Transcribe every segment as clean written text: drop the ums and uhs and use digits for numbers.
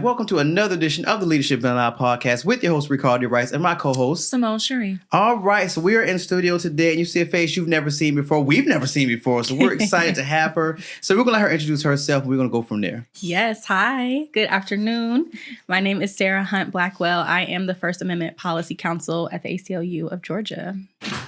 Welcome to another edition of the Leadership Been Allowed podcast with your host, Ricardo Rice, and my co-host, Simone Cherie. All right, so we are in studio today, and you see a face you've never seen before. We've never seen before, so we're excited to have her. So we're going to let her introduce herself, and we're going to go from there. Yes, hi. Good afternoon. My name is Sarah Hunt-Blackwell. I am the First Amendment Policy Counsel at the ACLU of Georgia.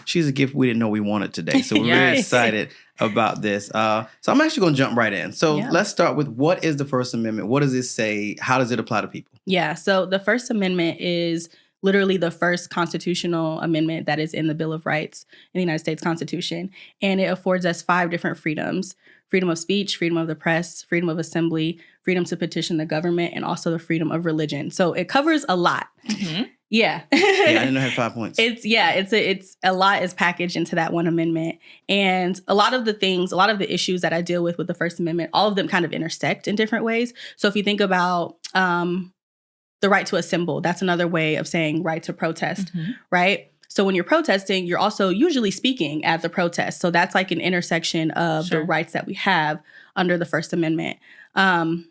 She's a gift we didn't know we wanted today, so we're really excited about this. So I'm actually going to jump right in. So let's start with, what is the First Amendment? What does it say? How does it apply to people? Yeah, so the First Amendment is literally the first constitutional amendment that is in the Bill of Rights in the United States Constitution. And it affords us 5 different freedoms: freedom of speech, freedom of the press, freedom of assembly, freedom to petition the government, and also the freedom of religion. So it covers a lot. Mm-hmm. Yeah. Yeah, I didn't know it had 5 points. It's a lot is packaged into that one amendment. And a lot of the issues that I deal with the First Amendment, all of them kind of intersect in different ways. So if you think about the right to assemble, that's another way of saying right to protest, right? So when you're protesting, you're also usually speaking at the protest. So that's like an intersection of the rights that we have under the First Amendment. One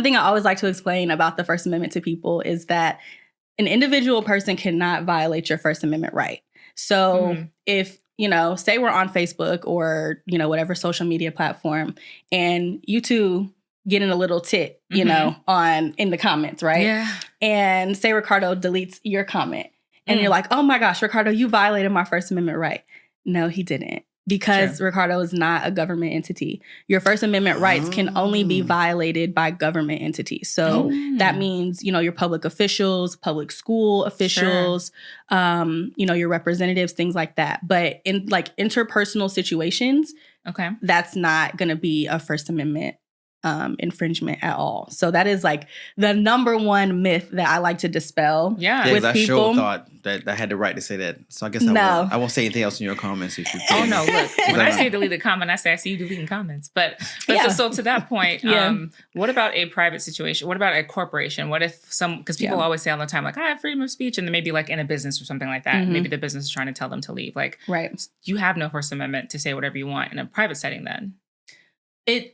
thing I always like to explain about the First Amendment to people is that an individual person cannot violate your First Amendment right. So if, say we're on Facebook or, whatever social media platform, and you two get in a little tit, in the comments, right? Yeah. And say Ricardo deletes your comment and you're like, oh my gosh, Ricardo, you violated my First Amendment right. No, he didn't. Because Ricardo is not a government entity. Your First Amendment rights can only be violated by government entities. So that means, your public officials, public school officials, your representatives, things like that. But in like interpersonal situations, that's not going to be a First Amendment infringement at all. So that is like the number one myth that I like to dispel. Yeah, with I people. sure thought that I had the right to say that. So I guess I won't say anything else in your comments. If you oh no, look, when I say delete a comment, I say I see you deleting comments. But so to that point, what about a private situation? What about a corporation? What if because people always say all the time, like, I have freedom of speech, and then maybe like in a business or something like that. Maybe the business is trying to tell them to leave. Like, you have no First Amendment to say whatever you want in a private setting then.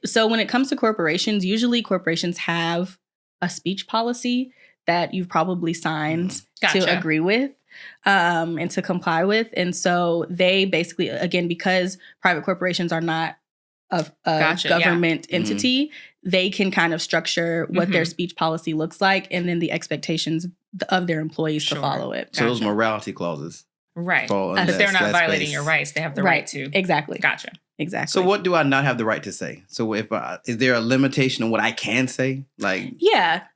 So when it comes to corporations, usually corporations have a speech policy that you've probably signed to agree with and to comply with. And so they basically, again, because private corporations are not a government entity, they can kind of structure what their speech policy looks like and then the expectations of their employees to follow it. So those morality clauses. Right. But they're not violating your rights. They have the right to. Exactly. Gotcha. Exactly. So what do I not have the right to say? So if is there a limitation on what I can say?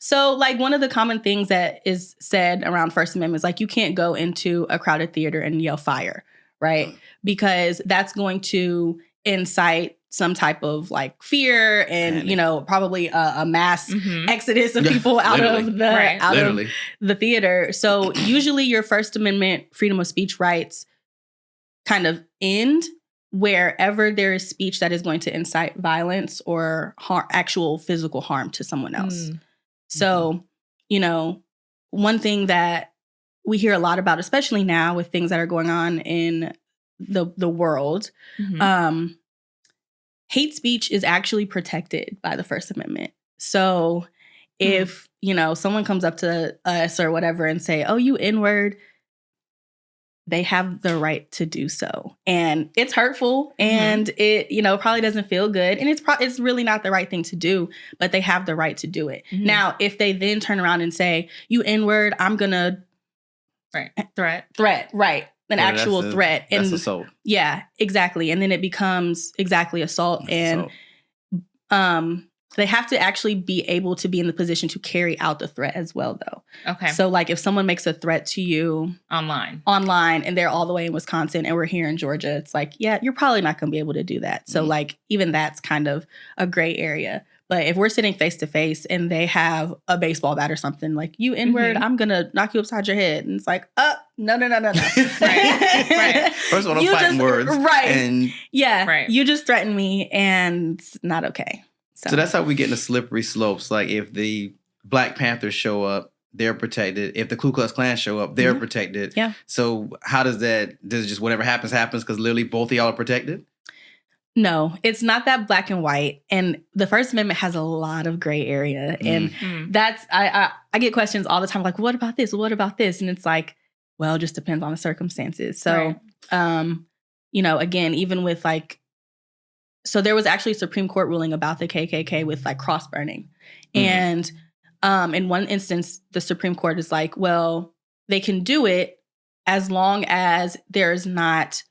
So like one of the common things that is said around First Amendment is like you can't go into a crowded theater and yell fire, right? Because that's going to incite some type of like fear and probably a mass exodus of people out of the theater. So usually your First Amendment freedom of speech rights kind of end wherever there is speech that is going to incite violence or actual physical harm to someone else. So, one thing that we hear a lot about, especially now with things that are going on in the world, hate speech is actually protected by the First Amendment. So if, someone comes up to us or whatever and say, oh, you N-word, they have the right to do so. And it's hurtful and it, probably doesn't feel good. And it's really not the right thing to do, but they have the right to do it. Now, if they then turn around and say, you N-word, I'm going to... Threat, right. An actual threat. That's assault. Yeah, exactly. And then it becomes exactly assault. They have to actually be able to be in the position to carry out the threat as well, though. Okay. So, like, if someone makes a threat to you online, and they're all the way in Wisconsin, and we're here in Georgia, it's like, yeah, you're probably not going to be able to do that. So, like, even that's kind of a gray area. But if we're sitting face to face and they have a baseball bat or something, like, you N-word, I'm going to knock you upside your head. And it's like, no. Right. First of all, I'm fighting words. Right. And you just threatened me, and it's not okay. So that's how we get in the slippery slopes. Like, if the Black Panthers show up, they're protected. If the Ku Klux Klan show up, they're protected. Yeah. So how does it just whatever happens because literally both of y'all are protected? No, it's not that black and white. And the First Amendment has a lot of gray area. And that's, I get questions all the time, like, what about this? What about this? And it's like, well, it just depends on the circumstances. So, you know, again, even with like, so there was actually a Supreme Court ruling about the KKK with like cross burning. And in one instance, the Supreme Court is like, well, they can do it as long as there's not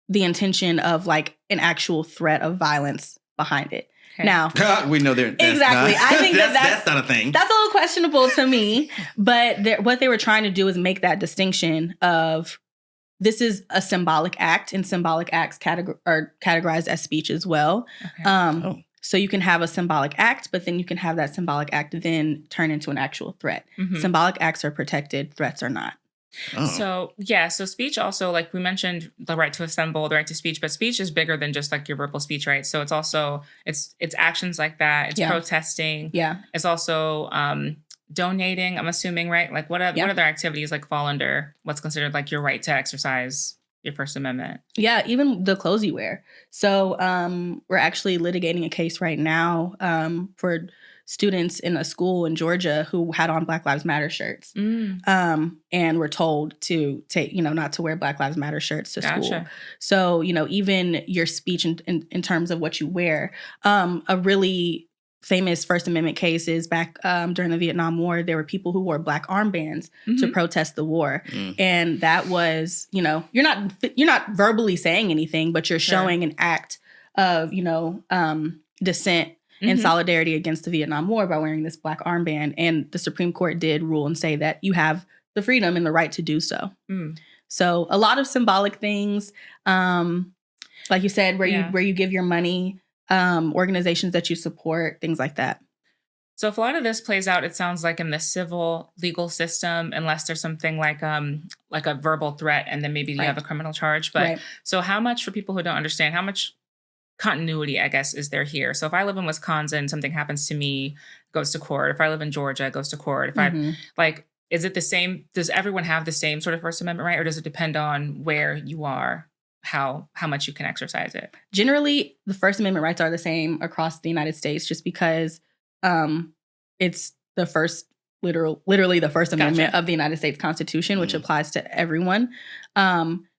the intention of like an actual threat of violence behind it. Okay. Now, we know there exactly. Not, I think that's not a thing. That's a little questionable to me. But what they were trying to do is make that distinction of this is a symbolic act, and symbolic acts are categorized as speech as well. Okay. So you can have a symbolic act, but then you can have that symbolic act then turn into an actual threat. Symbolic acts are protected, threats are not. So speech also, like we mentioned, the right to assemble, the right to speech, but speech is bigger than just like your verbal speech, right? So it's also, it's actions like that. It's protesting. Yeah. It's also donating, I'm assuming, right? Like what other activities like fall under what's considered like your right to exercise your First Amendment? Yeah, even the clothes you wear. So we're actually litigating a case right now for students in a school in Georgia who had on Black Lives Matter shirts and were told to take, not to wear Black Lives Matter shirts to school. So, even your speech in terms of what you wear, a really famous First Amendment case is back during the Vietnam War, there were people who wore black armbands to protest the war. And that was, you're not verbally saying anything, but you're showing an act of, dissent and solidarity against the Vietnam War by wearing this black armband. And the Supreme Court did rule and say that you have the freedom and the right to do so. So a lot of symbolic things, like you said, where you give your money, organizations that you support, things like that. So if a lot of this plays out, it sounds like in the civil legal system, unless there's something like a verbal threat, and then maybe you have a criminal charge. But so how much, for people who don't understand, how much continuity, I guess, is there here? So if I live in Wisconsin, something happens to me, it goes to court. If I live in Georgia, it goes to court. If I is it the same? Does everyone have the same sort of First Amendment right, or does it depend on where you are? How much you can exercise it? Generally, the First Amendment rights are the same across the United States, just because it's the first, literally the First Amendment of the United States Constitution, which applies to everyone.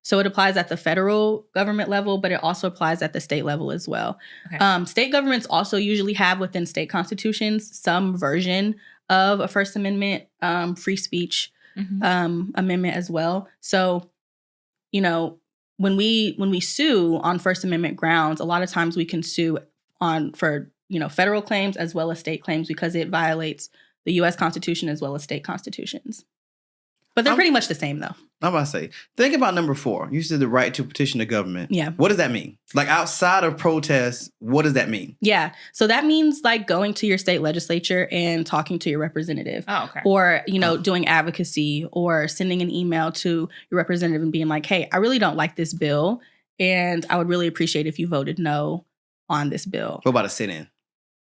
So it applies at the federal government level, but it also applies at the state level as well. Okay. State governments also usually have within state constitutions some version of a First Amendment free speech amendment as well. So, when we sue on First Amendment grounds, a lot of times we can sue for federal claims as well as state claims because it violates the U.S. Constitution as well as state constitutions. But they're pretty much the same, though. I'm about to say, think about number 4. You said the right to petition the government. Yeah. What does that mean? Like outside of protests, what does that mean? Yeah. So that means like going to your state legislature and talking to your representative. Oh, okay. Or, doing advocacy or sending an email to your representative and being like, hey, I really don't like this bill, and I would really appreciate if you voted no on this bill. What about a sit-in?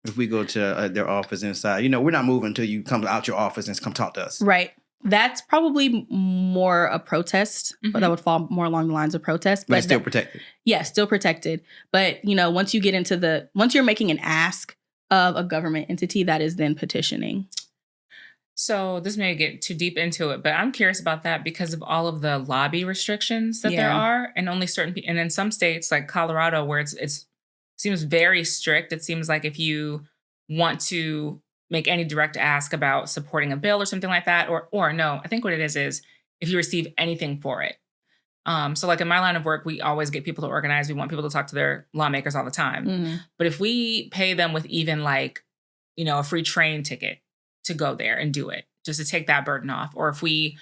If we go to their office inside, we're not moving until you come out your office and come talk to us. Right. That's probably more a protest, but that would fall more along the lines of protest. But still protected. Yeah, still protected. But, once you're making an ask of a government entity, that is then petitioning. So this may get too deep into it, but I'm curious about that because of all of the lobby restrictions that there are, and only certain people. And in some states like Colorado, where it seems very strict, it seems like if you want to make any direct ask about supporting a bill or something like that, or no, I think what it is if you receive anything for it. So like in my line of work, we always get people to organize. We want people to talk to their lawmakers all the time. But if we pay them with even like, a free train ticket to go there and do it, just to take that burden off, or if we,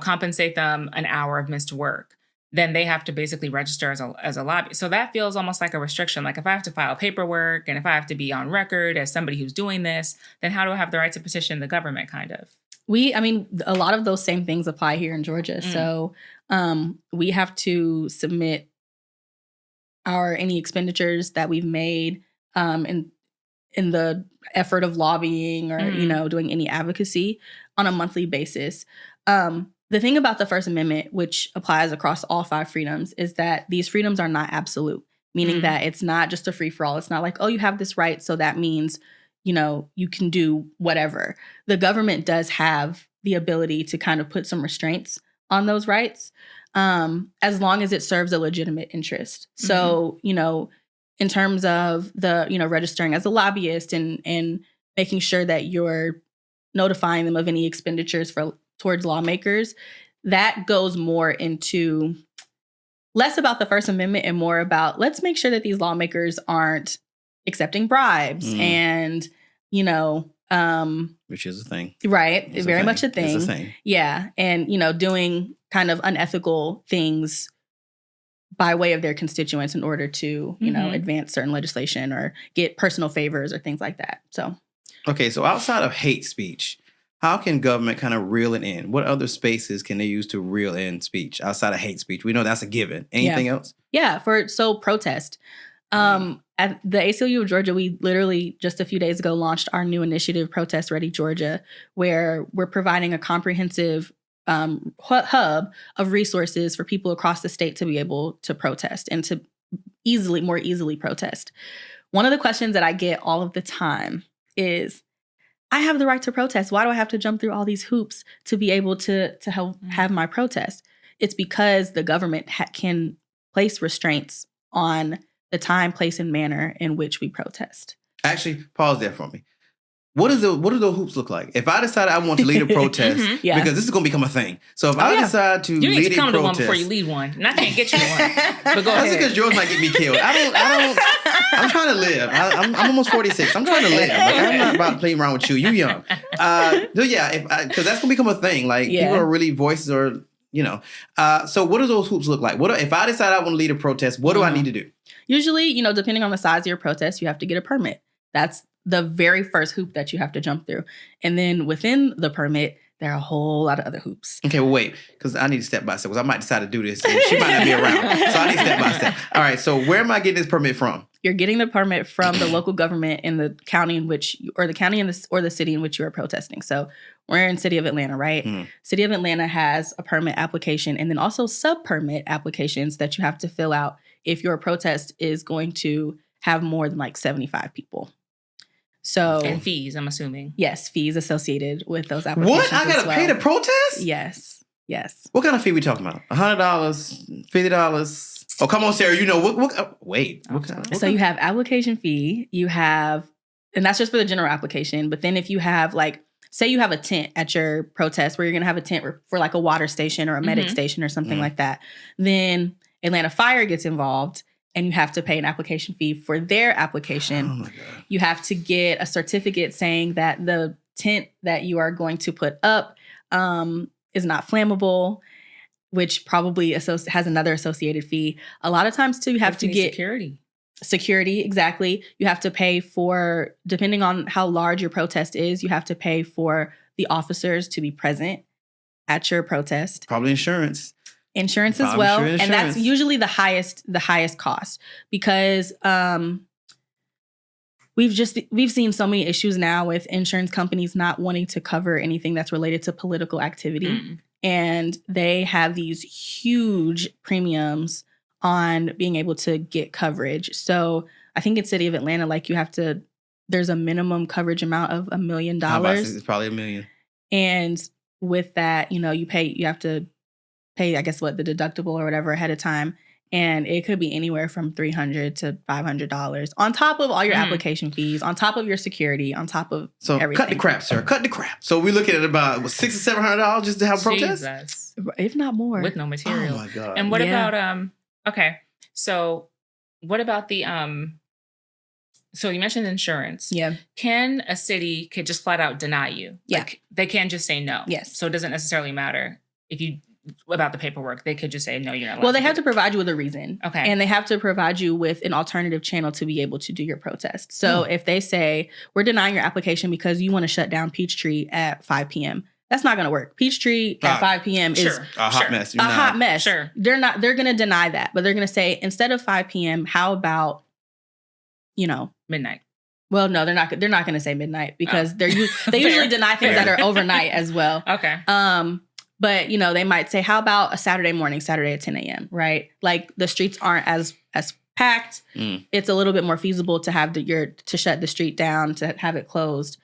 compensate them an hour of missed work, then they have to basically register as a lobby. So that feels almost like a restriction. Like if I have to file paperwork and if I have to be on record as somebody who's doing this, then how do I have the right to petition the government, kind of? A lot of those same things apply here in Georgia. So we have to submit any expenditures that we've made in the effort of lobbying or, doing any advocacy on a monthly basis. The thing about the First Amendment, which applies across all 5 freedoms, is that these freedoms are not absolute. meaning that it's not just a free-for-all. It's not like, oh, you have this right, so that means, you can do whatever. The government does have the ability to kind of put some restraints on those rights, as long as it serves a legitimate interest. So, in terms of the, registering as a lobbyist and making sure that you're notifying them of any expenditures towards lawmakers, that goes more into less about the First Amendment and more about, let's make sure that these lawmakers aren't accepting bribes and, which is a thing. Right. It's very much a thing. It's a thing. Yeah. And, doing kind of unethical things by way of their constituents in order to, advance certain legislation or get personal favors or things like that. So. Okay. So outside of hate speech, how can government kind of reel it in? What other spaces can they use to reel in speech outside of hate speech? We know that's a given. Anything else? Yeah. Protest. At the ACLU of Georgia, we literally just a few days ago launched our new initiative, Protest Ready Georgia, where we're providing a comprehensive hub of resources for people across the state to be able to protest and to more easily protest. One of the questions that I get all of the time is, I have the right to protest. Why do I have to jump through all these hoops to be able to help have my protest? It's because the government can place restraints on the time, place, and manner in which we protest. Actually, pause there for me. What do those hoops look like? If I decide I want to lead a protest, because this is going to become a thing. So if I decide to lead a protest, you need to come to one before you lead one, and I can't get you one. But go ahead. That's because yours might get me killed. I'm trying to live. I'm almost 46. I'm trying to live. Like, I'm not about to play around with you. You young. Because that's going to become a thing. Like people are really voices or So what do those hoops look like? If I decide I want to lead a protest, what do I need to do? Usually, depending on the size of your protest, you have to get a permit. That's the very first hoop that you have to jump through. And then within the permit, there are a whole lot of other hoops. Okay, well, wait, because I need step by step, because I might decide to do this, and she might not be around. So I need step by step. All right, so where am I getting this permit from? You're getting the permit from the local government in the county in which, or the city in which you are protesting. So we're in City of Atlanta, right? City of Atlanta has a permit application and then also sub-permit applications that you have to fill out if your protest is going to have more than like 75 people. So and fees, I'm assuming. Yes, fees associated with those applications. What? I gotta pay to protest? Yes. What kind of fee we talking about? $100, $50? Oh, come on, Sarah. So you have application fee. You have, and that's just for the general application. But then if you have say you have a tent at your protest where you're going to have a tent for like a water station or a medic station or something like that, then Atlanta Fire gets involved. And you have to pay an application fee for their application. Oh my God. You have to get a certificate saying that the tent that you are going to put up is not flammable, which probably has another associated fee. A lot of times, too, you have to get security. Exactly. You have to pay for, depending on how large your protest is, you have to pay for the officers to be present at your protest. Probably insurance as well. And that's usually the highest cost because we've seen so many issues now with insurance companies not wanting to cover anything that's related to political activity. And they have these huge premiums on being able to get coverage. So I think in City of Atlanta, there's a minimum coverage amount of $1 million. It's probably $1 million. And with that, you have to pay, I guess, the deductible or whatever ahead of time. And it could be anywhere from $300 to $500 on top of all your application fees, on top of your security, on top of everything. Cut the crap, sir. Cut the crap. So we're looking at about $600 or $700 just to have a protest? If not more. With no material. Oh, my God. And what about, so what about the, so you mentioned insurance. Yeah. Can a city could just flat out deny you? Yeah. They can just say no. Yes. So it doesn't necessarily matter about the paperwork. They could just say, no, you're not allowed. Well, they have to provide you with a reason. Okay. And they have to provide you with an alternative channel to be able to do your protest. So if they say, we're denying your application because you want to shut down Peachtree at 5 p.m., that's not going to work. Peachtree at 5 p.m. is a hot mess. A hot mess. Sure. They're going to deny that, but they're going to say, instead of 5 p.m., how about, midnight? Well, no, they're not going to say midnight because they usually deny things that are overnight as well. Okay. But, they might say, how about a Saturday morning, Saturday at 10 a.m., right? Like the streets aren't as packed, it's a little bit more feasible to have to shut the street down, to have it closed,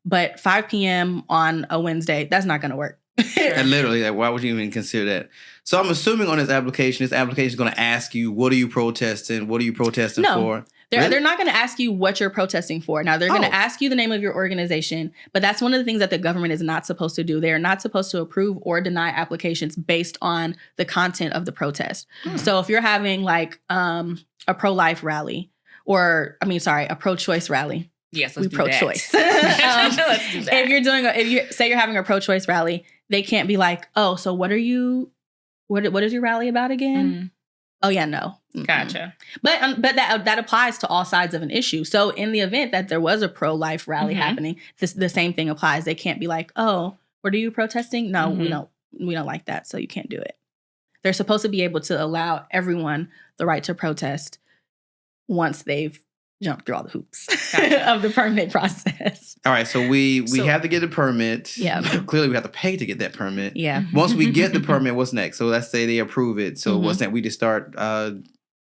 But 5 p.m. on a Wednesday, that's not going to work. And literally, why would you even consider that? So I'm assuming on this application is going to ask you, what are you protesting? What are you protesting for? They're not going to ask you what you're protesting for. Now, they're going to ask you the name of your organization, but that's one of the things that the government is not supposed to do. They are not supposed to approve or deny applications based on the content of the protest. So if you're having like a pro-life rally a pro-choice rally. Yes, let's do pro-choice. Let's do that. If you say you're having a pro-choice rally, they can't be like, oh, so what is your rally about again? Oh yeah, no. Gotcha. But that applies to all sides of an issue. So in the event that there was a pro-life rally happening, the same thing applies. They can't be like, oh, what are you protesting? No, we don't like that, so you can't do it. They're supposed to be able to allow everyone the right to protest once they've jumped through all the hoops of the permit process. All right, so we have to get a permit. Yeah. Clearly, we have to pay to get that permit. Yeah. Once we get the permit, what's next? So let's say they approve it. So what's next? We just start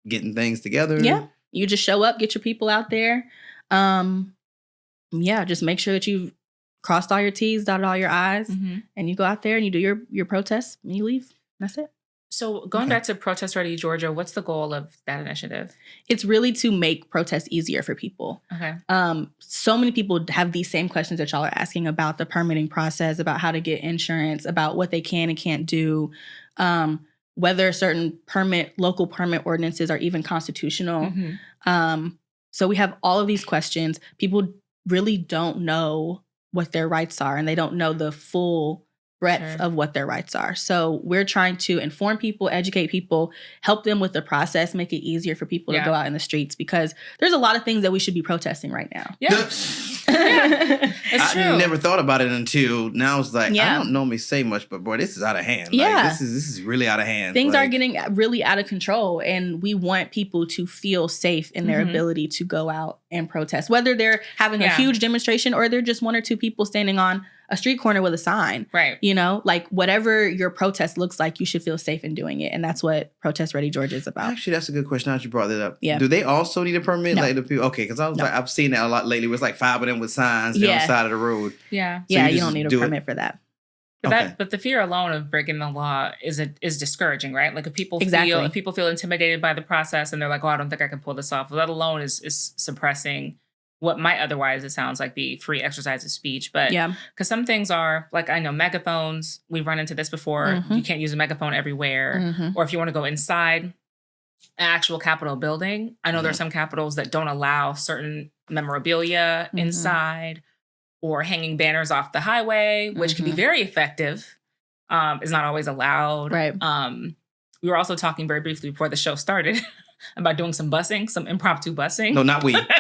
getting things together. Yeah. You just show up, get your people out there. Just make sure that you've crossed all your T's, dotted all your I's, and you go out there and you do your protests and you leave. That's it. So going back to Protest Ready Georgia, what's the goal of that initiative? It's really to make protests easier for people. Okay. So many people have these same questions that y'all are asking about the permitting process, about how to get insurance, about what they can and can't do, whether certain local permit ordinances are even constitutional. So we have all of these questions. People really don't know what their rights are, and they don't know the full breadth of what their rights are. So we're trying to inform people, educate people, help them with the process, make it easier for people to go out in the streets, because there's a lot of things that we should be protesting right now. Yeah. It's true. I never thought about it until now. It's like, I don't normally say much, but boy, this is out of hand. Yeah. Like, this is really out of hand. Things are getting really out of control, and we want people to feel safe in their ability to go out and protest, whether they're having a huge demonstration or they're just one or two people standing on a street corner with a sign. Right. Like whatever your protest looks like, you should feel safe in doing it. And that's what Protest Ready Georgia is about. Actually, that's a good question. Now that you brought that up. Yeah. Do they also need a permit? No. Like the people? Okay, because I was like, I've seen that a lot lately. It was like 5 of them with signs on the side of the road. Yeah. So you don't need a permit for that. But the fear alone of breaking the law is discouraging, right? Like if people feel intimidated by the process and they're like, oh, I don't think I can pull this off. Well, that alone is suppressing what might otherwise, it sounds like, be free exercise of speech. But because some things are, like, I know megaphones, we've run into this before. You can't use a megaphone everywhere. Or if you want to go inside an actual Capitol building, I know there are some capitals that don't allow certain memorabilia inside, or hanging banners off the highway, which can be very effective, is not always allowed. Right. We were also talking very briefly before the show started about doing some busing, some impromptu busing. No, not we. No. Let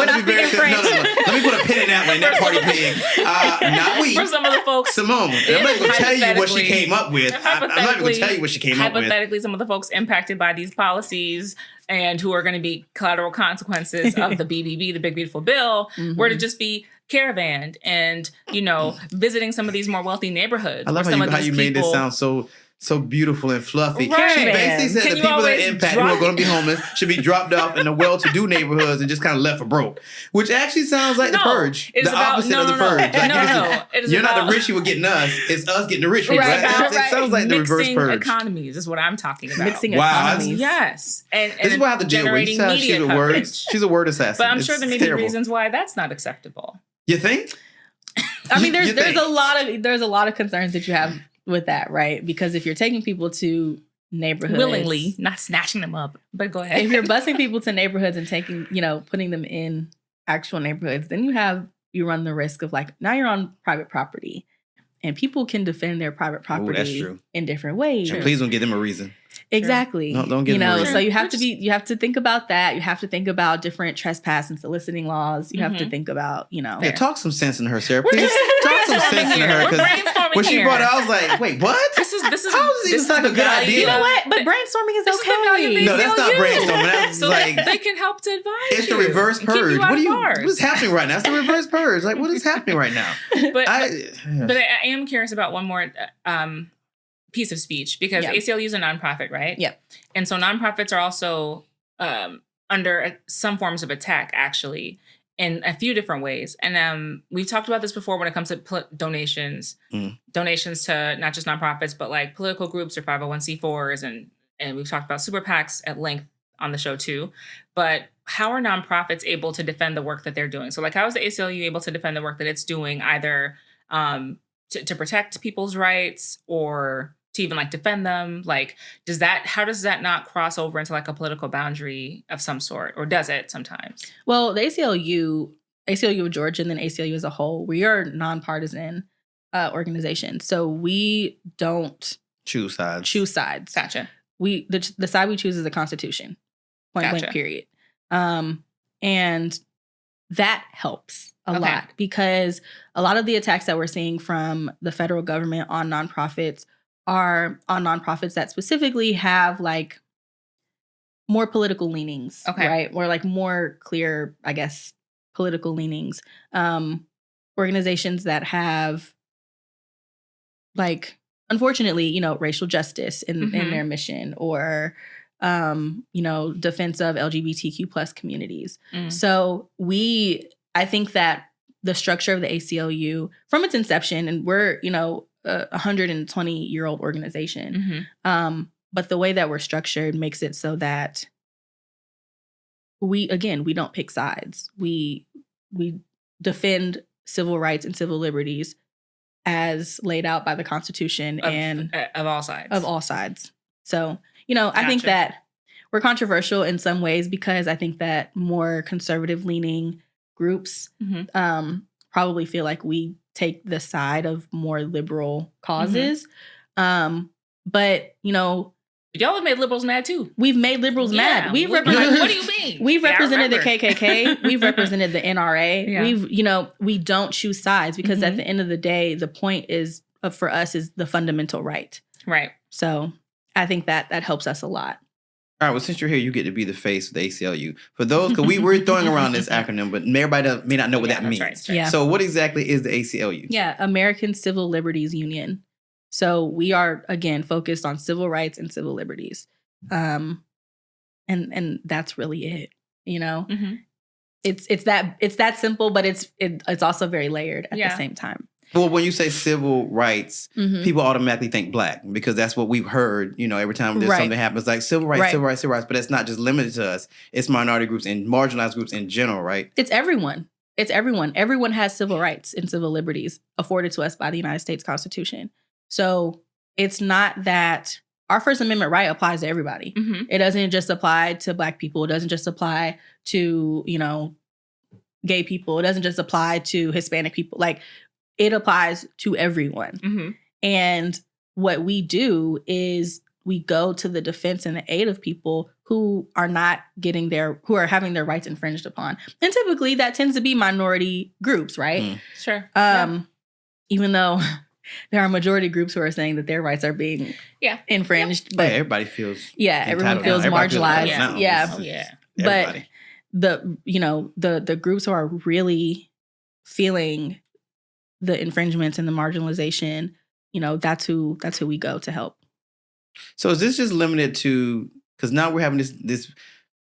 me be very clear. No. Let me put a pin in that one, that party pig. Not we. For some of the folks. Simone. I'm not going to tell you what she came up with. I'm not going to tell you what she came up with. Hypothetically, some of the folks impacted by these policies and who are going to be collateral consequences of the BBB, the Big Beautiful Bill, were to just be caravanned and, visiting some of these more wealthy neighborhoods. I love how you made this sound so beautiful and fluffy. Right. She basically said the people that impact who are going to be homeless should be dropped off in the well-to-do neighborhoods and just kind of left for broke, which actually sounds like the purge. The opposite of the purge. You're not the rich who are getting us; it's us getting the rich people. Right. It sounds like the reverse purge. Economies is what I'm talking about. Mixing economies. Yes, and this is why I have to deal with. She's a word assassin. But I'm sure there may be reasons why that's not acceptable. You think? I mean, there's a lot of concerns that you have with that, right? Because if you're taking people to neighborhoods willingly, not snatching them up, but go ahead. If you're busing people to neighborhoods and putting them in actual neighborhoods, then you run the risk of now you're on private property, and people can defend their private property in different ways. And please don't give them a reason. Exactly. No, don't give them a reason. So you have to think about that. You have to think about different trespass and soliciting laws. You have to think about, Yeah, talk some sense in her, Sarah. Please talk some sense in her. Because when she brought it, I was like, wait, what? This is how is this like a good idea? You know what? But brainstorming is okay. No, that's not brainstorming. That's so they can help to advise it's the reverse purge. What is happening right now? It's the reverse purge. What is happening right now? But I am curious about one more piece of speech because ACLU is a nonprofit, right? Yeah. And so nonprofits are also under some forms of attack, actually, in a few different ways. And we've talked about this before when it comes to donations, donations to not just nonprofits, but like political groups or 501c4s. And we've talked about super PACs at length on the show too. But how are nonprofits able to defend the work that they're doing? So like, how is the ACLU able to defend the work that it's doing, either to protect people's rights or to even like defend them? Like, how does that not cross over into like a political boundary of some sort, or does it sometimes? Well, the ACLU of Georgia, and then ACLU as a whole, we are nonpartisan organization. So we don't choose sides. Gotcha. The side we choose is the Constitution. Point blank, period. And that helps a lot, because a lot of the attacks that we're seeing from the federal government on nonprofits are on nonprofits that specifically have like more political leanings, right? Or like more clear, I guess, political leanings. Organizations that have, like, unfortunately, you know, racial justice in their mission, or you know, defense of LGBTQ plus communities. So I think that the structure of the ACLU from its inception, and we're, you know, a 120-year-old organization, but the way that we're structured makes it so that we don't pick sides. We defend civil rights and civil liberties as laid out by the Constitution of all sides. So, you know, I think that we're controversial in some ways, because I think that more conservative leaning groups probably feel like we take the side of more liberal causes. But, you know, y'all have made liberals mad too. We've made liberals mad. We've represented. What do you mean? We've represented the KKK. We've represented the NRA. Yeah. We don't choose sides, because at the end of the day, the point is for us is the fundamental right. Right. So I think that helps us a lot. All right. Well, since you're here, you get to be the face of the ACLU. For those, because we're throwing around this acronym, but everybody may not know what that means. Right. Yeah. So what exactly is the ACLU? Yeah, American Civil Liberties Union. So we are, again, focused on civil rights and civil liberties. And that's really it, you know? It's that simple, but it's also very layered at the same time. Well, when you say civil rights, people automatically think Black, because that's what we've heard, you know, every time there's something happens, like civil rights, civil rights, civil rights. But it's not just limited to us. It's minority groups and marginalized groups in general, right? It's everyone. It's everyone. Everyone has civil rights and civil liberties afforded to us by the United States Constitution. So it's not that our First Amendment right applies to everybody. It doesn't just apply to Black people. It doesn't just apply to, you know, gay people. It doesn't just apply to Hispanic people. Like, it applies to everyone. And what we do is we go to the defense and the aid of people who are not who are having their rights infringed upon. And typically that tends to be minority groups, right? Sure. Even though there are majority groups who are saying that their rights are being infringed. But everybody feels everyone feels marginalized. But everybody. the groups who are really feeling the infringements and the marginalization, you know, that's who we go to help. So is this just limited to, because now we're having this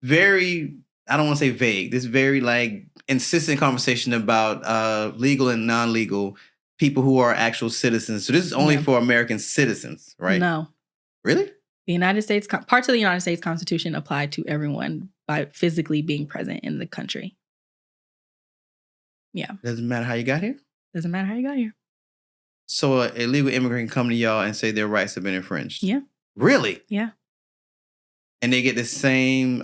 very, I don't want to say vague, this very like insistent conversation about legal and non-legal people who are actual citizens. So this is only for American citizens, right? No. Really? The United States, parts of the United States Constitution apply to everyone by physically being present in the country. Yeah. Doesn't matter how you got here? Doesn't matter how you got here. So an illegal immigrant can come to y'all and say their rights have been infringed? Yeah. Really? Yeah. And they get the same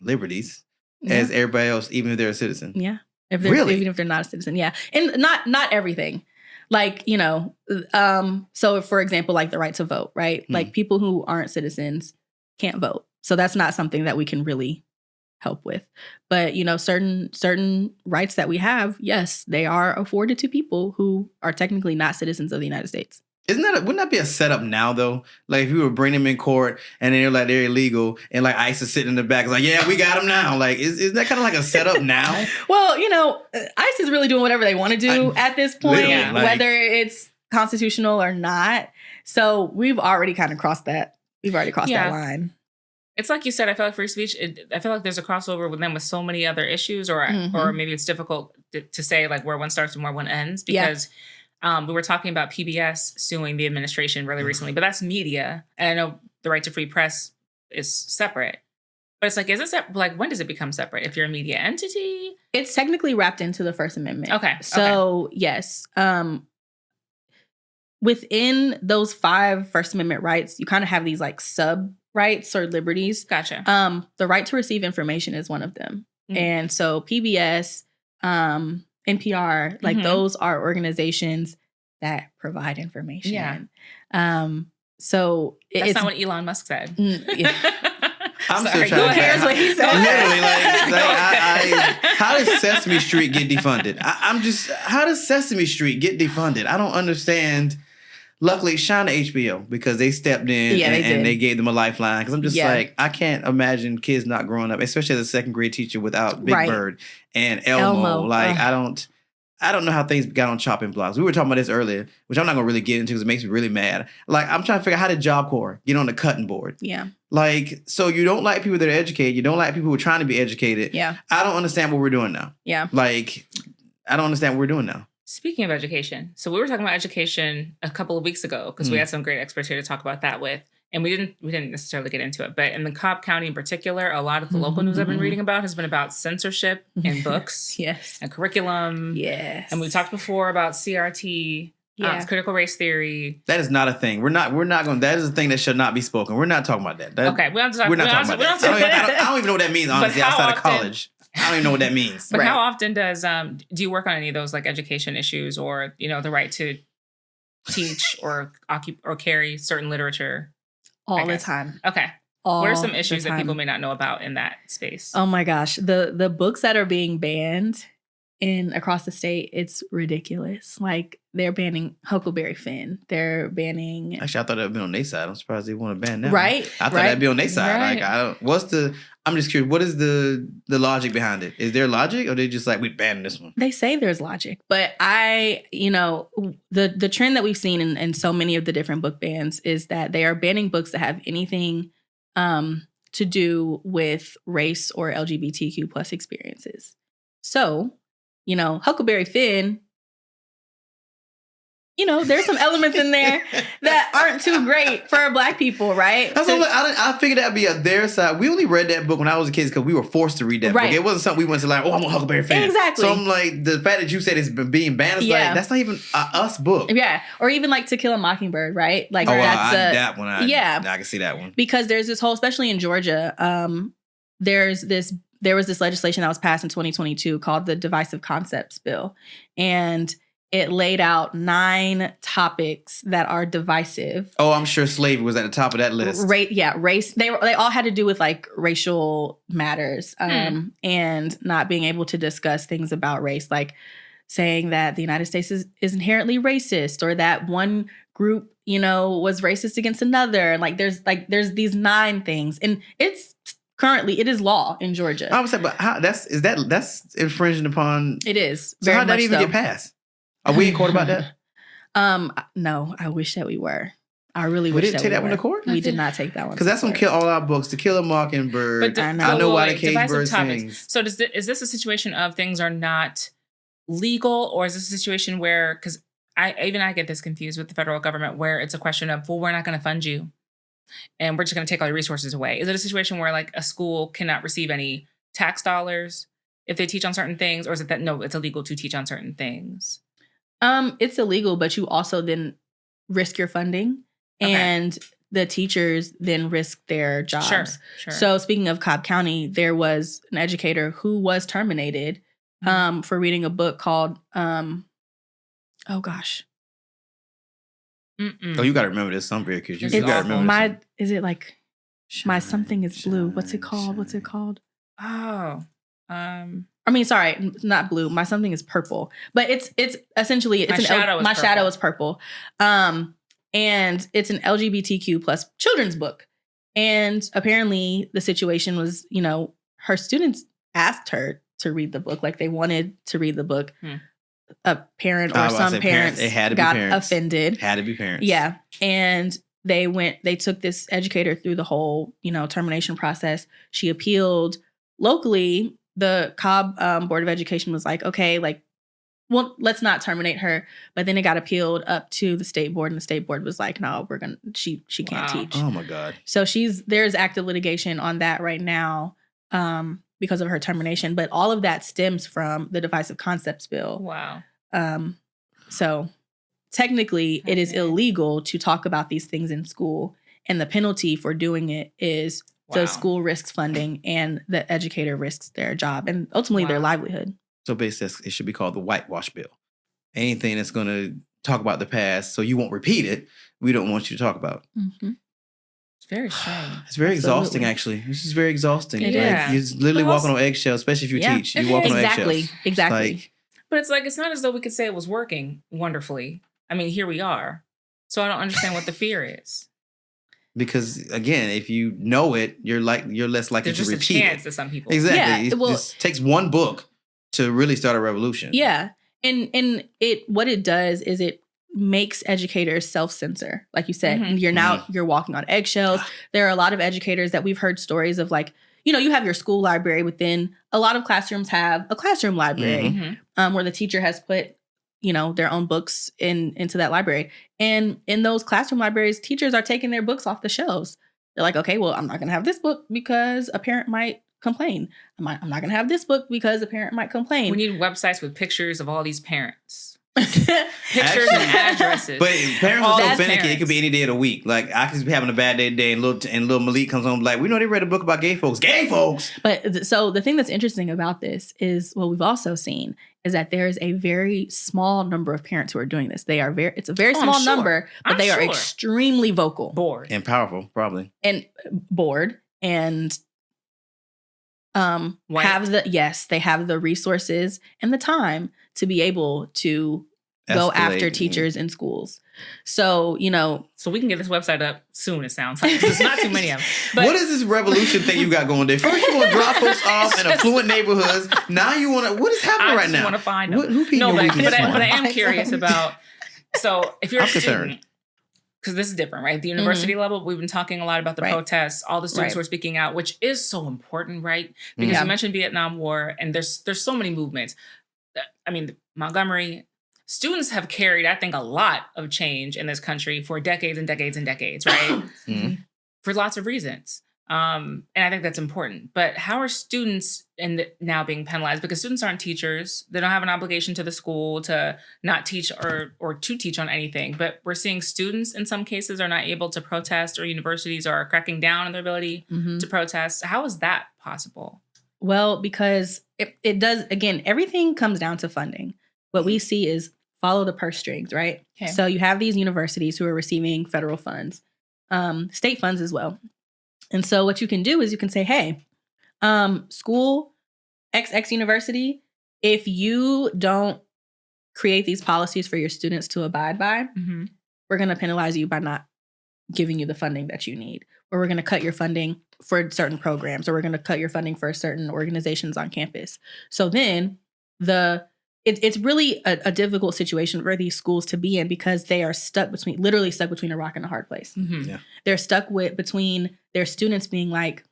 liberties as everybody else, even if they're a citizen? Yeah. Even if they're not a citizen, yeah. And not everything. Like, you know, so for example, like the right to vote, right? Like people who aren't citizens can't vote. So that's not something that we can really help with. But, you know, certain rights that we have, yes, they are afforded to people who are technically not citizens of the United States. Wouldn't that be a setup now, though? Like, if you were bring them in court and then they're like, they're illegal, and like ICE is sitting in the back, it's like, yeah, we got them now. Like, is that kind of like a setup now? Well, you know, ICE is really doing whatever they want to do at this point, whether it's constitutional or not. So we've already kind of crossed that. We've already crossed that line. It's like you said, I feel like free speech, I feel like there's a crossover with them with so many other issues, or maybe it's difficult to say like where one starts and where one ends, because we were talking about PBS suing the administration really recently, but that's media. And I know the right to free press is separate. But it's like, when does it become separate? If you're a media entity? It's technically wrapped into the First Amendment. Okay. So, yes. Within those 5 First Amendment rights, you kind of have these like sub rights or liberties. Gotcha. The right to receive information is one of them. Mm-hmm. And so PBS, NPR, like those are organizations that provide information. Yeah. So that's not what Elon Musk said. I'm still trying to cares what he said. Literally, how does Sesame Street get defunded? How does Sesame Street get defunded? I don't understand. Luckily, shout out to HBO because they stepped in and they gave them a lifeline. Because I'm just like, I can't imagine kids not growing up, especially as a second grade teacher, without Big Bird and Elmo. Like, I don't know how things got on chopping blocks. We were talking about this earlier, which I'm not going to really get into because it makes me really mad. Like, I'm trying to figure out how did Job Corps get on the cutting board? Yeah. Like, so you don't like people that are educated. You don't like people who are trying to be educated. Yeah. I don't understand what we're doing now. Yeah. Like, I don't understand what we're doing now. Speaking of education, so we were talking about education a couple of weeks ago because we had some great experts here to talk about that with. And we didn't necessarily get into it, but in the Cobb County in particular, a lot of the local news I've been reading about has been about censorship in books, and curriculum, And we talked before about CRT, critical race theory. That is not a thing. We're not going. That is a thing that should not be spoken. We're not talking about that. Okay, we're not talking about that. I don't even know what that means. Honestly, outside of college, I don't even know what that means. But how often do you work on any of those like education issues, or the right to teach or carry certain literature? All the time. Okay. What are some issues that people may not know about in that space? Oh my gosh. The books that are being banned across the state, it's ridiculous. Like they're banning Huckleberry Finn. They're banning. Actually, I thought that would be on their side. I'm surprised they want to ban that. Right. I thought that'd be on their side. Like I'm just curious, what is the logic behind it? Is there logic or they just like, we're banning this one? They say there's logic, but the trend that we've seen in so many of the different book bans is that they are banning books that have anything to do with race or LGBTQ plus experiences. So, Huckleberry Finn, there's some elements in there that aren't too great for Black people, right? I figured that'd be their side. We only read that book when I was a kid because we were forced to read that book. It wasn't something we went to like, I want Huckleberry Finn. Exactly. So I'm like, the fact that you said it's being banned, like, that's not even us book. Yeah. Or even like To Kill a Mockingbird, right? Like that one. I can see that one. Because there's this whole, especially in Georgia, there was this legislation that was passed in 2022 called the Divisive Concepts Bill. And it laid out 9 topics that are divisive. Oh, I'm sure slavery was at the top of that list. Race. They all had to do with like racial matters and not being able to discuss things about race, like saying that the United States is inherently racist, or that one group, was racist against another. And like there's these 9 things, and it's currently it is law in Georgia. I would say, but that's infringing upon. It is. So how did that even get passed? Are we in court about that? No, I wish that we were. I really wish that we were. We didn't take that one to court? We did not take that one. Because that's going to kill all our books. To Kill a Mockingbird. I know why the cage bird sings. So is this a situation of things are not legal, or is this a situation where, because I get this confused with the federal government, where it's a question of, well, we're not going to fund you and we're just going to take all your resources away. Is it a situation where like a school cannot receive any tax dollars if they teach on certain things, or is it that, no, it's illegal to teach on certain things? It's illegal, but you also then risk your funding, and the teachers then risk their jobs. Sure. So speaking of Cobb County, there was an educator who was terminated for reading a book called, oh gosh. Oh, you got to remember this. I'm very curious. You got to remember this. Is it like My Something is Blue? What's it called? Oh, I mean, sorry, not blue. My Something is purple, but it's essentially My Shadow is purple. And it's an LGBTQ plus children's book. And apparently the situation was, her students asked her to read the book, like they wanted to read the book. a parent or some parents got offended. Had to be parents. Yeah. And they took this educator through the whole, termination process. She appealed locally. The Cobb Board of Education was like, okay, well, let's not terminate her. But then it got appealed up to the state board, and the state board was like, no, she can't teach. Oh my God. So there's active litigation on that right now because of her termination. But all of that stems from the Divisive Concepts Bill. Wow. So technically it is illegal to talk about these things in school. And the penalty for doing it is the school risks funding and the educator risks their job and ultimately their livelihood. So basically, it should be called the whitewash bill. Anything that's going to talk about the past so you won't repeat it, we don't want you to talk about. Mm-hmm. It's very strange. It's very exhausting, actually. This is very exhausting. Yeah. You're literally walking on eggshells, especially if you teach. You're walking on eggshells. Exactly. But it's not as though we could say it was working wonderfully. I mean, here we are. So I don't understand what the fear is. Because again, if you know it, you're less likely to repeat it. There's just a chance to some people. Exactly. Yeah, it just takes one book to really start a revolution. Yeah. And what it does is it makes educators self-censor. Like you said, you're walking on eggshells. There are a lot of educators that we've heard stories of you have your school library, but then a lot of classrooms have a classroom library where the teacher has put their own books into that library. And in those classroom libraries, teachers are taking their books off the shelves. They're like, okay, well, I'm not going to have this book because a parent might complain. I'm not going to have this book because a parent might complain. We need websites with pictures of all these parents. Pictures and addresses. But parents are so finicky, it could be any day of the week. Like, I could be having a bad day today and little Malik comes home like, we know they read a book about gay folks. Gay folks! But so the thing that's interesting about this is what we've also seen is that there is a very small number of parents who are doing this. It's a very small number, but they are extremely vocal. Bored. And powerful, probably. And bored. And they have the resources and the time to be able to go after teachers in schools. So, so we can get this website up soon, it sounds like. There's not too many of them. But what is this revolution thing you got going there? First you want to drop folks off in affluent neighborhoods. Now you want to, what is happening right now? I just want to find them. But I am curious about, so if you're a student, because this is different, right? The university level, we've been talking a lot about the protests, all the students who are speaking out, which is so important, right? Because you mentioned Vietnam War, and there's so many movements. I mean, Montgomery, students have carried, I think, a lot of change in this country for decades and decades and decades, right? For lots of reasons. And I think that's important. But how are students now being penalized? Because students aren't teachers. They don't have an obligation to the school to not teach or to teach on anything. But we're seeing students in some cases are not able to protest, or universities are cracking down on their ability to protest. How is that possible? Well, because it does, again, everything comes down to funding. What we see is follow the purse strings, right? Okay. So you have these universities who are receiving federal funds, state funds as well. And so what you can do is you can say, hey, school XX university, if you don't create these policies for your students to abide by, we're going to penalize you by not giving you the funding that you need. Or we're going to cut your funding for certain programs, or we're going to cut your funding for certain organizations on campus. So then it's really a difficult situation for these schools to be in, because they are literally stuck between a rock and a hard place. Yeah. They're stuck between their students being like,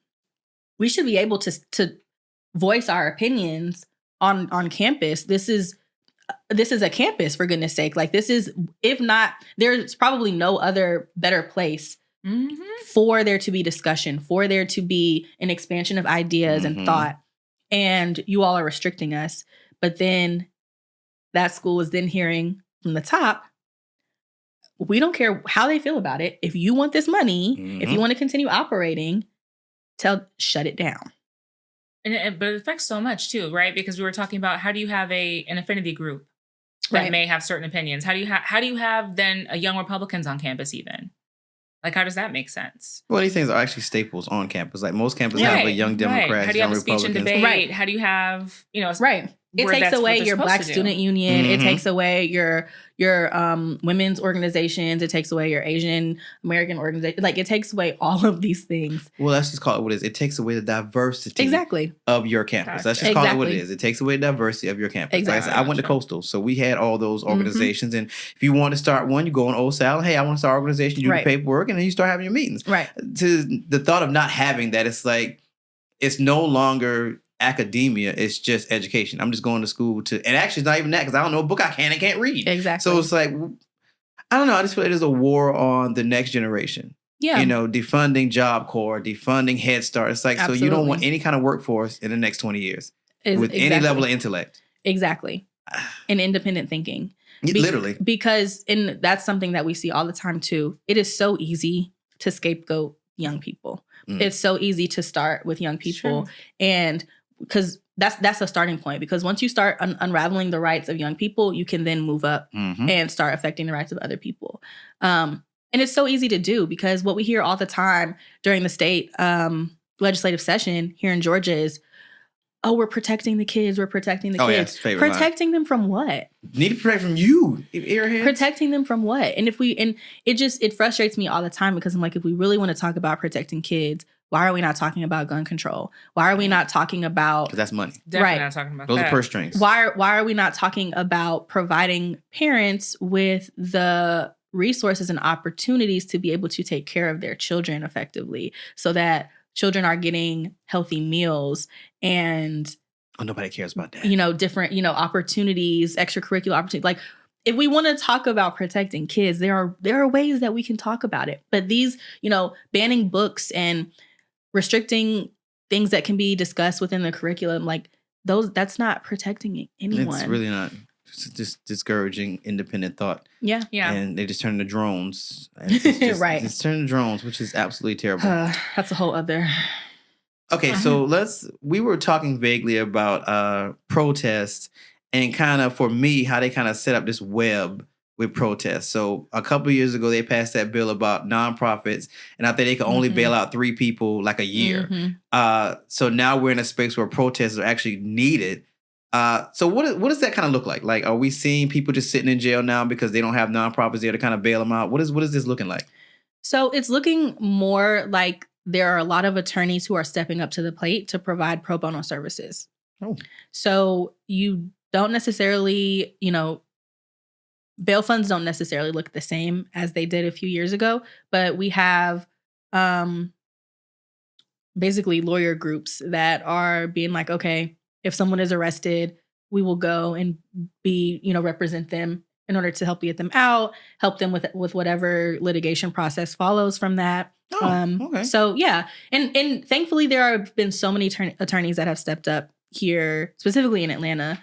we should be able to voice our opinions on campus. This is a campus, for goodness sake. Like, this is, if not, there's probably no other better place for there to be discussion, for there to be an expansion of ideas and thought. And you all are restricting us. But then that school is then hearing from the top, we don't care how they feel about it. If you want this money, if you want to continue operating, shut it down. But it affects so much too, right? Because we were talking about, how do you have an affinity group that may have certain opinions? How do you have then a young Republicans on campus even? Like, how does that make sense? Well, these things are actually staples on campus. Like, most campuses have a young Democrat, How do you have young a speech and Republicans. debate? How do you have, Right. It takes away your Black Student Union. It takes away your women's organizations. It takes away your Asian American organization. Like, it takes away all of these things. Well, let's just call it what it is. It takes away the diversity of your campus. Let's just call it what it is. It takes away the diversity of your campus. Exactly. Like I said, I went to Coastal, so we had all those organizations. And if you want to start one, you go on Old Sal. Hey, I want to start an organization. You do the paperwork, and then you start having your meetings. Right. To the thought of not having that, it's like it's no longer academia, it's just education. I'm just going to school to, and actually it's not even that, because I don't know a book I can and can't read. Exactly. So it's like, I don't know, I just feel like there's a war on the next generation. Yeah. You know, defunding Job Corps, defunding Head Start. It's like, so you don't want any kind of workforce in the next 20 years with any level of intellect. Exactly. And independent thinking. Literally. Because, and that's something that we see all the time too. It is so easy to scapegoat young people. It's so easy to start with young people. Sure. And because that's a starting point, because once you start unraveling the rights of young people, you can then move up and start affecting the rights of other people. And it's so easy to do, because what we hear all the time during the state legislative session here in Georgia is, oh, we're protecting the kids. We're protecting the kids. Yeah, protecting them from what? Need to protect from you, airheads. Protecting them from what? And it frustrates me all the time, because I'm like, if we really want to talk about protecting kids, why are we not talking about gun control? Why are we not talking about... Because that's money. Definitely not talking about those are purse strings. Why are we not talking about providing parents with the resources and opportunities to be able to take care of their children effectively, so that children are getting healthy meals and... Oh, nobody cares about that. Different, opportunities, extracurricular opportunities. Like, if we want to talk about protecting kids, there are ways that we can talk about it. But these, banning books and restricting things that can be discussed within the curriculum, like that's not protecting anyone. It's really not. It's just discouraging independent thought. Yeah. And they just turn to drones. Right. It's turning to drones, which is absolutely terrible. That's a whole other... Okay, so we were talking vaguely about protests, and kind of, for me, how they kind of set up this web with protests. So a couple of years ago, they passed that bill about nonprofits, and I think they could only bail out 3 people like a year. So now we're in a space where protests are actually needed. So what does that kind of look like? Like, are we seeing people just sitting in jail now because they don't have nonprofits there to kind of bail them out? What is this looking like? So it's looking more like there are a lot of attorneys who are stepping up to the plate to provide pro bono services. Oh. So you don't necessarily, bail funds don't necessarily look the same as they did a few years ago, but we have basically lawyer groups that are being like, okay, if someone is arrested, we will go and represent them in order to help get them out, help them with whatever litigation process follows from that. Okay. So yeah, and thankfully there have been so many attorneys that have stepped up here, specifically in Atlanta.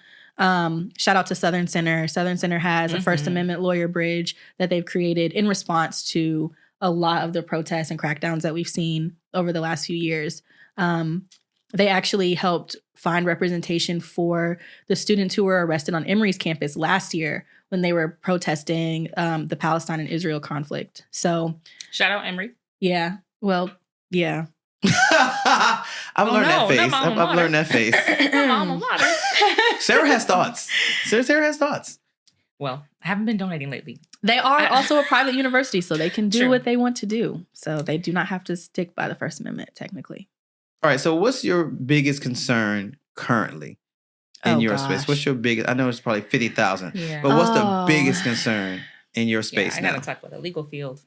Shout out to Southern Center. Southern Center has a First Amendment lawyer bridge that they've created in response to a lot of the protests and crackdowns that we've seen over the last few years. They actually helped find representation for the students who were arrested on Emory's campus last year when they were protesting the Palestine and Israel conflict. So shout out Emory. Yeah. Well, yeah. I've learned that face. I've learned that face. Sarah has thoughts. Sarah has thoughts. Well, I haven't been donating lately. They are also a private university, so they can do what they want to do. So they do not have to stick by the First Amendment, technically. All right. So what's your biggest concern currently in your space? What's your biggest? I know it's probably 50,000. Yeah. But what's the biggest concern in your space now? I got to talk about the legal field.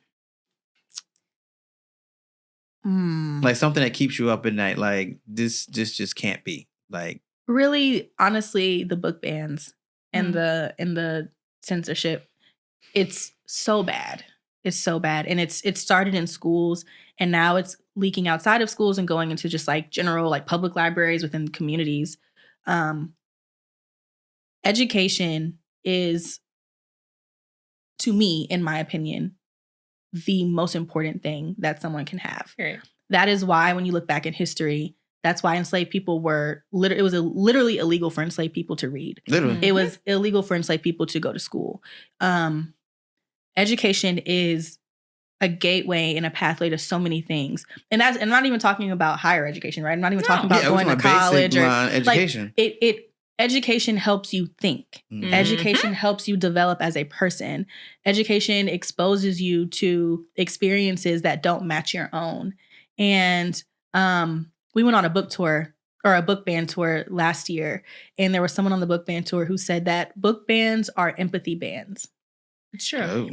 Like something that keeps you up at night. Like this just can't be. Like, really, honestly, the book bans and the censorship. It's so bad. It's so bad. And it started in schools, and now it's leaking outside of schools and going into just like general like public libraries within communities. Education is, to me, in my opinion, the most important thing that someone can have. Right. That is why when you look back in history, that's why enslaved people were it was literally illegal for enslaved people to read. Literally. It was illegal for enslaved people to go to school. Education is a gateway and a pathway to so many things. And I'm not even talking about higher education, right? I'm not even talking about going to college or education. Like, education helps you think. Mm-hmm. Education helps you develop as a person. Education exposes you to experiences that don't match your own. And we went on a book tour or a book band tour last year. And there was someone on the book band tour who said that book bands are empathy bands. Sure. Oh.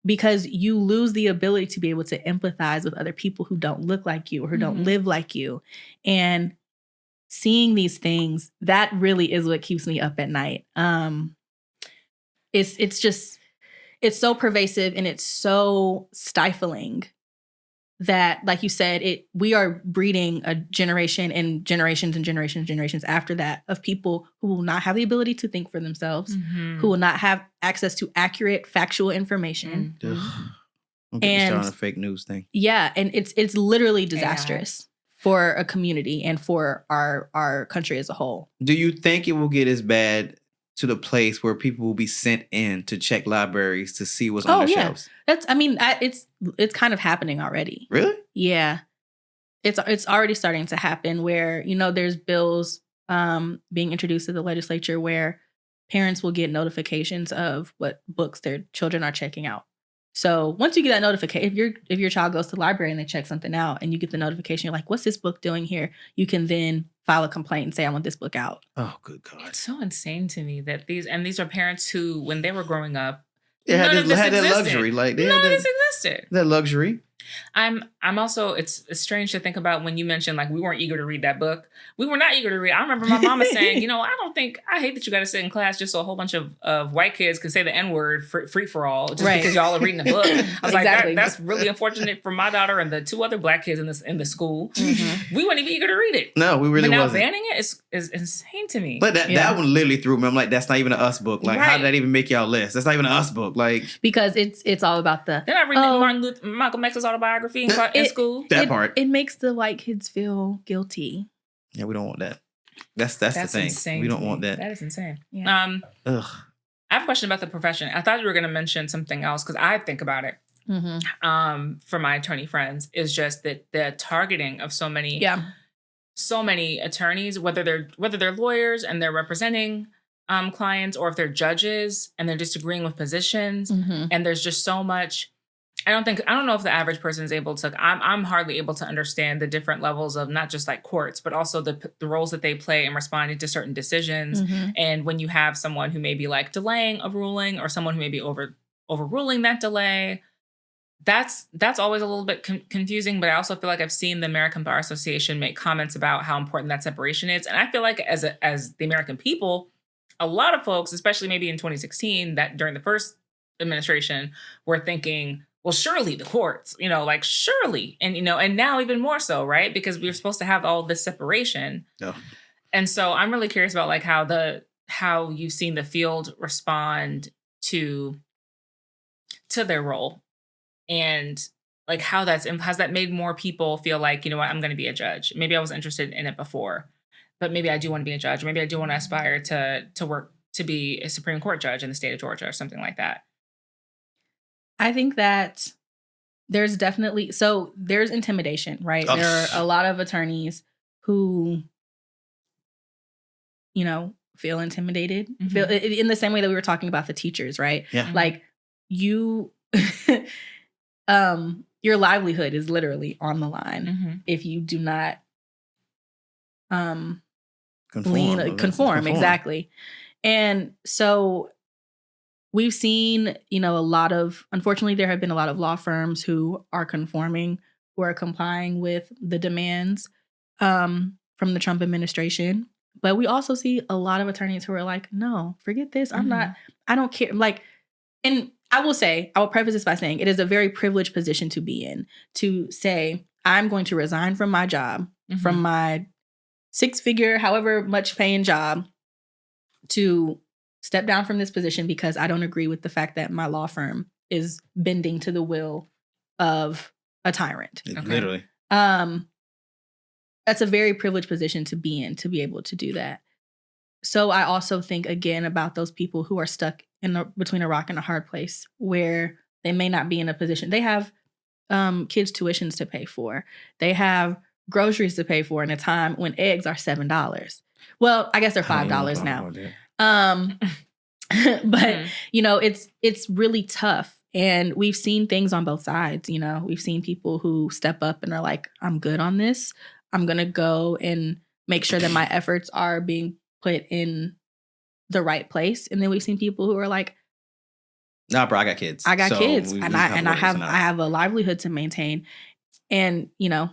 Because you lose the ability to be able to empathize with other people who don't look like you or who don't live like you. And seeing these things, that really is what keeps me up at night. It's so pervasive and it's so stifling that, like you said, we are breeding a generation and generations and generations and generations after that of people who will not have the ability to think for themselves, who will not have access to accurate, factual information. Don't get me started on a fake news thing. Yeah, and it's literally disastrous for a community and for our country as a whole. Do you think it will get as bad to the place where people will be sent in to check libraries to see what's on their shelves? It's kind of happening already. Really? Yeah. It's already starting to happen where, there's bills being introduced to the legislature where parents will get notifications of what books their children are checking out. So once you get that notification, if your child goes to the library and they check something out and you get the notification, you're like, what's this book doing here? You can then file a complaint and say, I want this book out. Oh, good God. It's so insane to me that these are parents who, when they were growing up, had that luxury. Like none of this existed. That luxury. I'm also, it's strange to think about when you mentioned like we weren't eager to read that book. We were not eager to read. I remember my mama saying, I hate that you got to sit in class just so a whole bunch of white kids can say the N-word free for all just because y'all are reading a book. I was like, that's really unfortunate for my daughter and the two other black kids in the school. Mm-hmm. We weren't even eager to read it. No, we really wasn't. But now banning it is insane to me. But that one literally threw me. I'm like, that's not even an us book. Like, how did that even make y'all list? That's not even an us book. Like, because it's all about the. They're not reading Malcolm X's autobiography in school. That part. It makes the white kids feel guilty. Yeah, we don't want that. That's the thing. Insane. We don't want that. That is insane. Yeah. I have a question about the profession. I thought you were going to mention something else because I think about it. Mm-hmm. For my attorney friends, is just that the targeting of so many attorneys, whether they're lawyers and they're representing clients, or if they're judges and they're disagreeing with positions, and there's just so much. I don't know if the average person is able to. I'm hardly able to understand the different levels of not just like courts, but also the roles that they play in responding to certain decisions. Mm-hmm. And when you have someone who may be like delaying a ruling, or someone who may be overruling that delay, that's always a little bit confusing. But I also feel like I've seen the American Bar Association make comments about how important that separation is, and I feel like as the American people, a lot of folks, especially maybe in 2016, that during the first administration, were thinking, well, surely the courts, surely. And, and now even more so, right? Because we were supposed to have all this separation. Yeah. And so I'm really curious about like how you've seen the field respond to their role, and like has that made more people feel like, I'm going to be a judge. Maybe I was interested in it before, but maybe I do want to be a judge. Maybe I do want to aspire to work to be a Supreme Court judge in the state of Georgia or something like that. I think that there's intimidation, right? Oh. There are a lot of attorneys who, feel intimidated, feel in the same way that we were talking about the teachers, right? Yeah. Like your livelihood is literally on the line if you do not conform. Exactly. And so we've seen, unfortunately, there have been a lot of law firms who are conforming, who are complying with the demands from the Trump administration. But we also see a lot of attorneys who are like, no, forget this. I don't care. Like, and I will preface this by saying it is a very privileged position to be in, to say, I'm going to resign from my job, from my 6-figure, however much paying job, to step down from this position because I don't agree with the fact that my law firm is bending to the will of a tyrant. Okay. Literally. That's a very privileged position to be in, to be able to do that. So I also think, again, about those people who are stuck between a rock and a hard place, where they may not be in a position. They have kids' tuitions to pay for. They have groceries to pay for in a time when eggs are $7. Well, I guess they're $5 now. But you know, it's really tough. And we've seen things on both sides. You know, we've seen people who step up and are like, I'm good on this. I'm going to go and make sure that my efforts are being put in the right place. And then we've seen people who are like, nah, bro, I got kids. I have a livelihood to maintain. And, you know,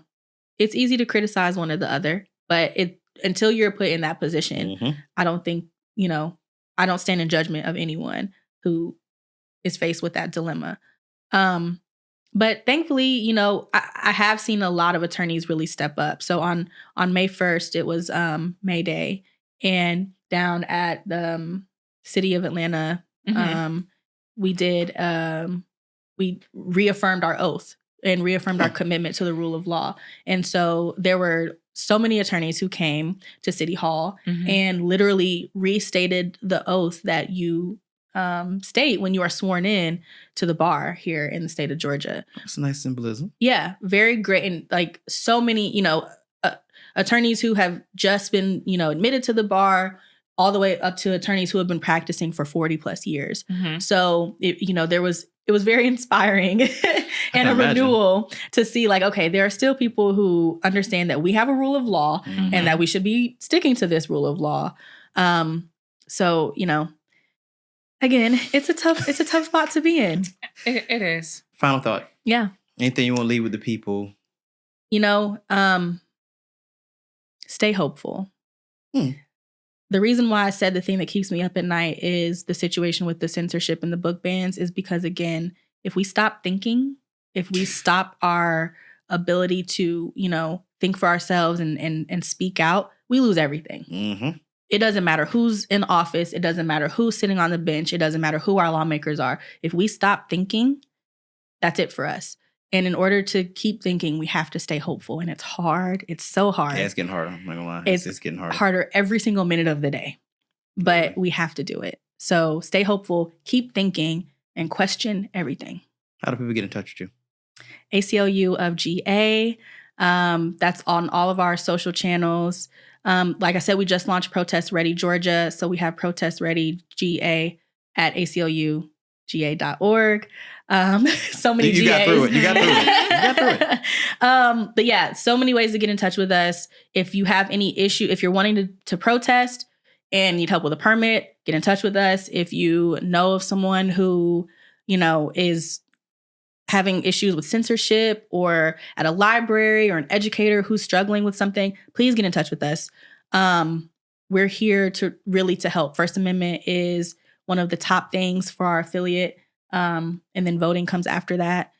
it's easy to criticize one or the other, but until you're put in that position, I don't think, you know, I don't stand in judgment of anyone who is faced with that dilemma. But thankfully, you know, I have seen a lot of attorneys really step up. So on May 1st, it was May Day, and down at the city of Atlanta, we reaffirmed our oath and reaffirmed our commitment to the rule of law. And so there were so many attorneys who came to City Hall and literally restated the oath that you state when you are sworn in to the bar here in the state of Georgia. That's a nice symbolism. Yeah, very great. And like so many, you know, attorneys who have just been, you know, admitted to the bar, all the way up to attorneys who have been practicing for 40 plus years. So, you know, it was very inspiring and a renewal to see like, okay, there are still people who understand that we have a rule of law and that we should be sticking to this rule of law. So, you know, again, it's a tough spot to be in. It is. Final thought. Yeah. Anything you want to leave with the people? You know, stay hopeful. The reason why I said the thing that keeps me up at night is the situation with the censorship and the book bans is because, again, if we stop thinking, if we stop our ability to, you know, think for ourselves and speak out, we lose everything. It doesn't matter who's in office. It doesn't matter who's sitting on the bench. It doesn't matter who our lawmakers are. If we stop thinking, that's it for us. And in order to keep thinking, we have to stay hopeful. And it's hard. It's so hard. Yeah, it's getting harder. I'm not gonna lie. It's getting harder. Harder every single minute of the day. But we have to do it. So stay hopeful, keep thinking, and question everything. How do people get in touch with you? ACLU of GA. That's on all of our social channels. Like I said, we just launched Protest Ready Georgia. So we have Protest Ready GA at acluga.org. So many GAs. You got through it. But yeah, so many ways to get in touch with us. If you have any issue, if you're wanting to protest and need help with a permit, get in touch with us. If you know of someone who, you know, is having issues with censorship or at a library or an educator who's struggling with something, please get in touch with us. We're here to help. First Amendment is one of the top things for our affiliate. And then voting comes after that.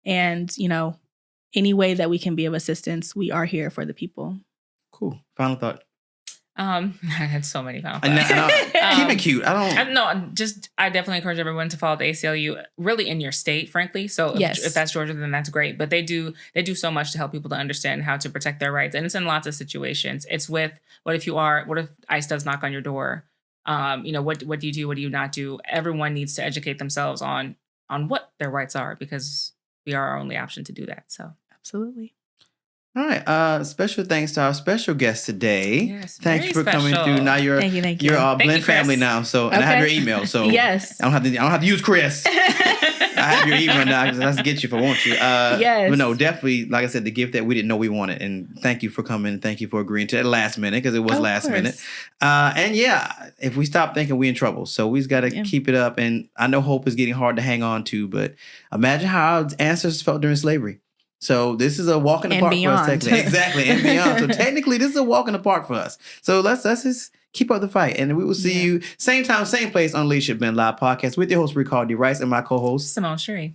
And, you know, any way that we can be of assistance, we are here for the people. Cool. Final thought. I had so many final thoughts. Keep it cute. I definitely encourage everyone to follow the ACLU really in your state, frankly. So if that's Georgia, then that's great. But they do so much to help people to understand how to protect their rights. And it's in lots of situations. It's with what if ICE does knock on your door? You know, what do you do? What do you not do? Everyone needs to educate themselves on what their rights are, because we are our only option to do that. So absolutely. All right. Special thanks to our special guest today. Yes, thank you for coming through. Now you're Blend family now. So and I have your email. So yes, I don't have to use Chris. I have your email now because let's get you if I want you. Yes. But no, definitely, like I said, the gift that we didn't know we wanted. And thank you for coming. Thank you for agreeing to it last minute, because it was last minute. And yeah, if we stop thinking, we in trouble. So we just got to keep it up. And I know hope is getting hard to hang on to, but imagine how our ancestors felt during slavery. So this is a walk in the park for us. Exactly, and beyond. So technically, this is a walk in the park for us. So let's just keep up the fight. And we will see you same time, same place on Leadership Blend Live podcast with your host, Ricardo D. Rice, and my co-host, Simone Sheree.